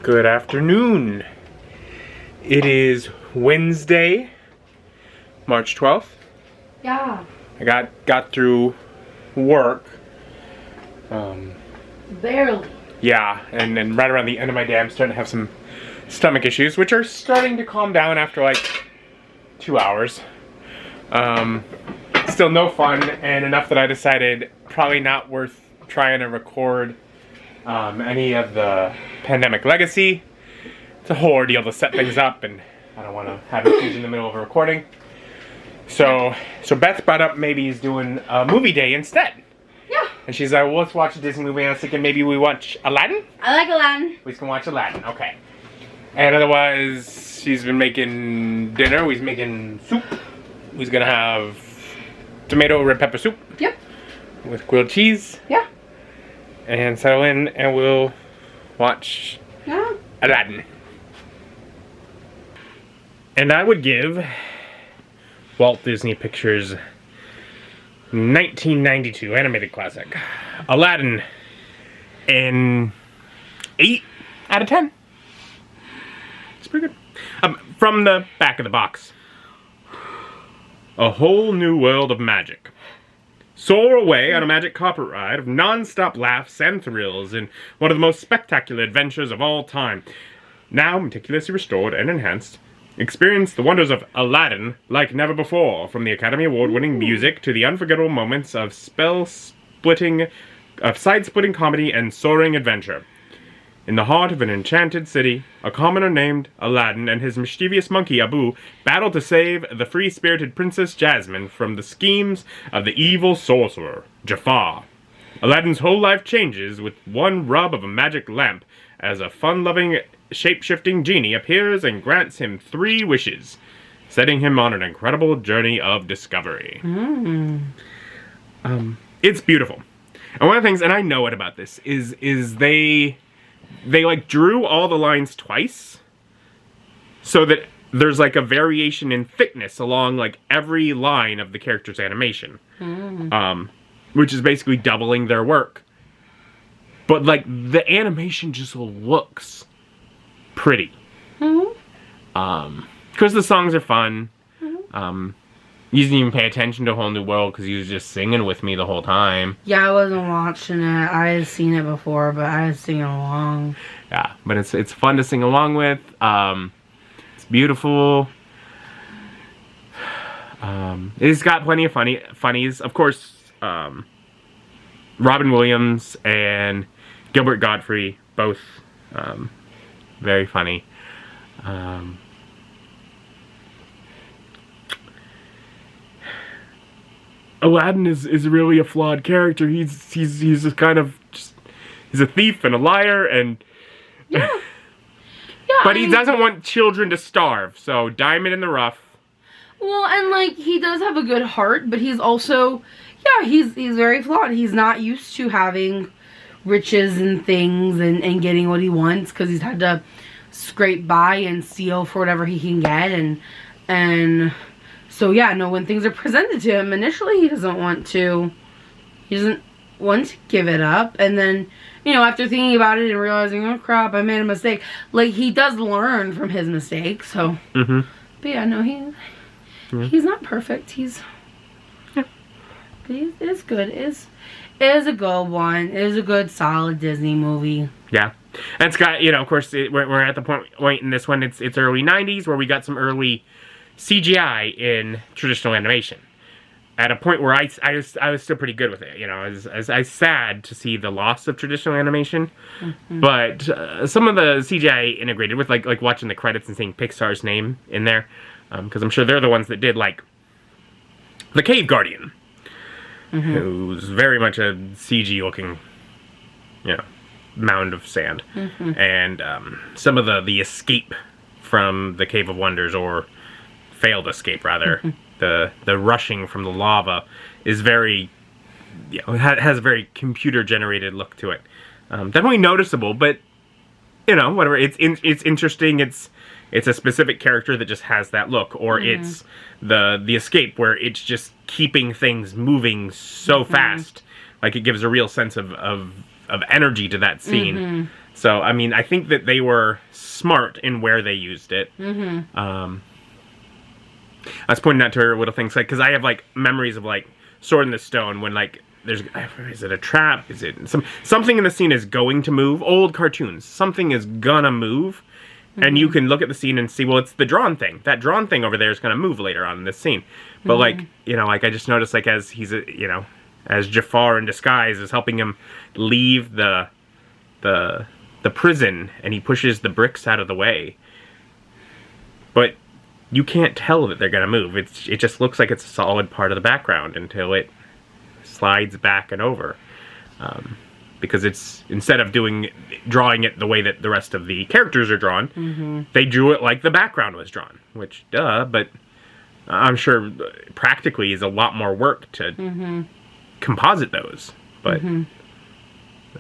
Good afternoon. It is Wednesday, March 12th. Yeah. I got through work. Barely. Yeah, and then right around the end of my day, I'm starting to have some stomach issues, which are starting to calm down after like 2 hours. Still no fun, and enough that I decided probably not worth trying to record any of the Pandemic Legacy. It's a whole ordeal to set things up, and I don't want to have issues in the middle of a recording. So Beth brought up maybe he's doing a movie day instead. Yeah. And she's like, well, let's watch a Disney movie. And I was thinking maybe we watch Aladdin? I like Aladdin. We can watch Aladdin, okay. And otherwise, she's been making dinner. He's making soup. He's gonna have tomato red pepper soup. Yep. With grilled cheese. Yeah. And settle in and we'll watch Aladdin. And I would give Walt Disney Pictures 1992 animated classic Aladdin an 8 out of 10. It's pretty good. From the back of the box. A whole new world of magic. Soar away on a magic carpet ride of non-stop laughs and thrills in one of the most spectacular adventures of all time. Now meticulously restored and enhanced, experience the wonders of Aladdin like never before, from the Academy Award-winning music to the unforgettable moments of side-splitting comedy and soaring adventure. In the heart of an enchanted city, a commoner named Aladdin and his mischievous monkey Abu battle to save the free-spirited Princess Jasmine from the schemes of the evil sorcerer, Jafar. Aladdin's whole life changes with one rub of a magic lamp as a fun-loving, shape-shifting genie appears and grants him 3 wishes, setting him on an incredible journey of discovery. It's beautiful. And one of the things, and I know it about this, is they like drew all the lines twice so that there's like a variation in thickness along like every line of the character's animation. Which is basically doubling their work. But like the animation just looks pretty. Because the songs are fun. You didn't even pay attention to A Whole New World because he was just singing with me the whole time. Yeah, I wasn't watching it. I had seen it before, but I was singing along. Yeah, but it's fun to sing along with. It's beautiful. It's got plenty of funnies. Of course, Robin Williams and Gilbert Gottfried, both very funny. Aladdin is really a flawed character. He's just kind of he's a thief and a liar and but he doesn't want children to starve. So diamond in the rough. Well, and like he does have a good heart, but he's also he's very flawed. He's not used to having riches and things and getting what he wants because he's had to scrape by and steal for whatever he can get and so when things are presented to him initially he doesn't want to give it up, and then after thinking about it and realizing, oh crap, I made a mistake, like he does learn from his mistakes. So but he's not perfect. He's it's good. It is a good one. It is a good solid Disney movie. Yeah. And it's got, of course, we're at the point in this one, it's early 90s where we got some early CGI in traditional animation. At a point where I was still pretty good with it. I was sad to see the loss of traditional animation. But some of the CGI integrated with, like watching the credits and seeing Pixar's name in there. Because I'm sure they're the ones that did, like, The Cave Guardian. Who's very much a CG-looking, mound of sand. And some of the escape from the Cave of Wonders, or failed escape, rather, the rushing from the lava is very, has a very computer-generated look to it. Definitely noticeable, but, whatever. It's interesting. It's a specific character that just has that look, or it's the escape where it's just keeping things moving so fast, like it gives a real sense of energy to that scene. So, I mean, I think that they were smart in where they used it. I was pointing out to her little things, like, because I have, like, memories of, like, Sword in the Stone, when, like, is it a trap? Is it something in the scene is going to move? Old cartoons. Something is gonna move. And you can look at the scene and see, well, it's the drawn thing. That drawn thing over there is going to move later on in this scene. But, like, you know, like, I just noticed, like, as he's, you know, as Jafar in disguise is helping him leave the prison, and he pushes the bricks out of the way. But you can't tell that they're going to move. It just looks like it's a solid part of the background until it slides back and over. Because it's, instead of drawing it the way that the rest of the characters are drawn, they drew it like the background was drawn. Which, duh, but I'm sure practically is a lot more work to composite those. But you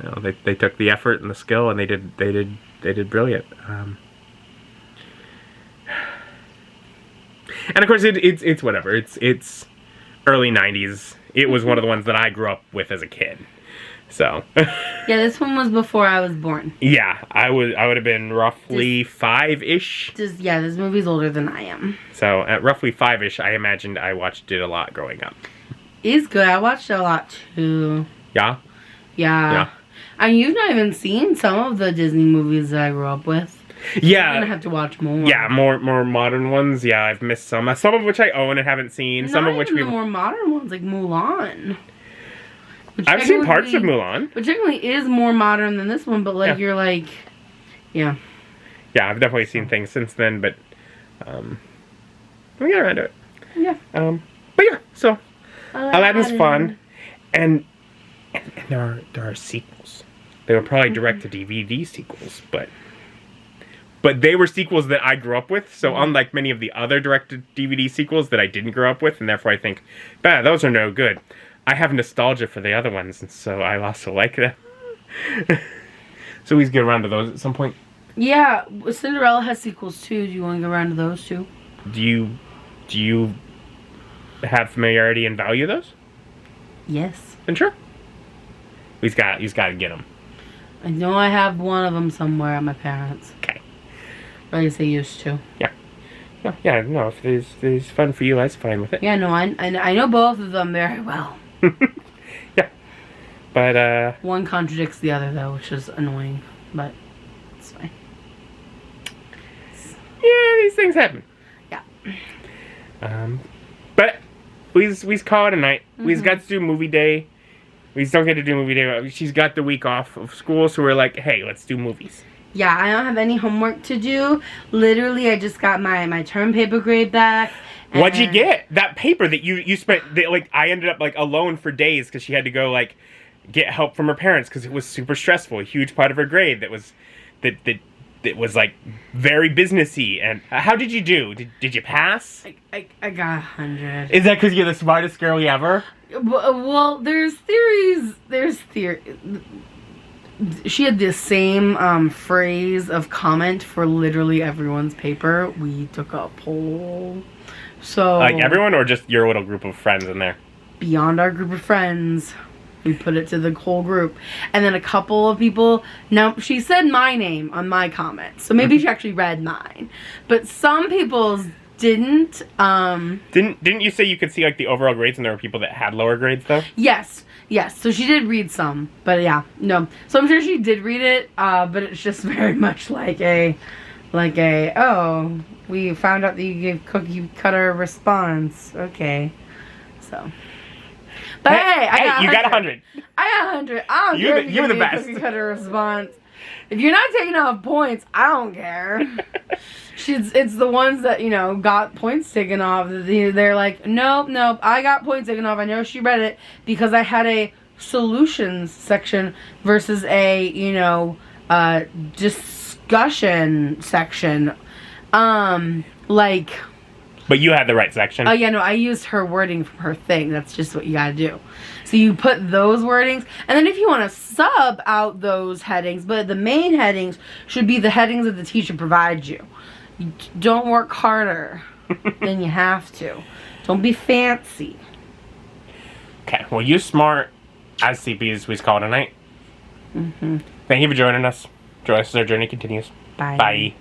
know, they took the effort and the skill, and they did brilliant. And of course, it's whatever. It's early '90s. It was one of the ones that I grew up with as a kid. So. Yeah, this one was before I was born. Yeah, I would have been roughly 5-ish. Yeah, this movie's older than I am. So at roughly 5-ish, I imagined I watched it a lot growing up. It's good. I watched it a lot too. Yeah? Yeah. And you've not even seen some of the Disney movies that I grew up with. Yeah. You're gonna have to watch more. Yeah, more modern ones. Yeah, I've missed some. Some of which I own and haven't seen. Some of which the more modern ones, like Mulan. I've seen parts of Mulan. Which technically is more modern than this one, but like you're like, yeah. Yeah, I've definitely seen things since then, but we got around to it. Yeah. But yeah, so Aladdin's fun, and there are sequels. They were probably direct-to-DVD sequels, but they were sequels that I grew up with. So unlike many of the other direct-to-DVD sequels that I didn't grow up with, and therefore I think, those are no good. I have nostalgia for the other ones, and so I also like them. So we get around to those at some point. Yeah, Cinderella has sequels too. Do you want to go around to those too? Do you have familiarity and value those? Yes. Then sure. He's got to get them. I know I have one of them somewhere at my parents'. Okay. Or at least I used to. Yeah. Yeah, no, if it's fun for you, I was fine with it. Yeah, no, I know both of them very well. Yeah. But, one contradicts the other, though, which is annoying. But it's fine. Yeah, these things happen. Yeah. But we's call it a night. We's got to do movie day. We don't get to do movie day. She's got the week off of school, so we're like, hey, let's do movies. Yeah, I don't have any homework to do. Literally, I just got my term paper grade back. What'd you get? That paper that you spent, like, I ended up, like, alone for days because she had to go, like, get help from her parents because it was super stressful. A huge part of her grade that was like very businessy. And how did you do? Did you pass? I got 100. Is that because you're the smartest girly ever? Well, there's theories. She had the same phrase of comment for literally everyone's paper. We took a poll. So like everyone, or just your little group of friends in there? Beyond our group of friends. We put it to the whole group. And then a couple of people... Now, she said my name on my comment. So maybe she actually read mine. But some people's didn't. Didn't you say you could see like the overall grades and there were people that had lower grades though? Yes. So she did read some. But yeah, no. So I'm sure she did read it. But it's just very much like a... oh, we found out that you gave cookie cutter response. Okay. So... But hey, you got 100. I got 100. I don't care if you you're the give me a best. cookie cutter response. If you're not taking off points, I don't care. It's the ones that, got points taken off. They're like, nope, I got points taken off. I know she read it because I had a solutions section versus a, discussion section. But you had the right section. Oh, yeah, no, I used her wording from her thing. That's just what you gotta do. So you put those wordings, and then if you want to sub out those headings, but the main headings should be the headings that the teacher provides you. You don't work harder than you have to. Don't be fancy. Okay, well, you smart as CPs, we call it a night. Thank you for joining us. Join us as our journey continues. Bye. Bye.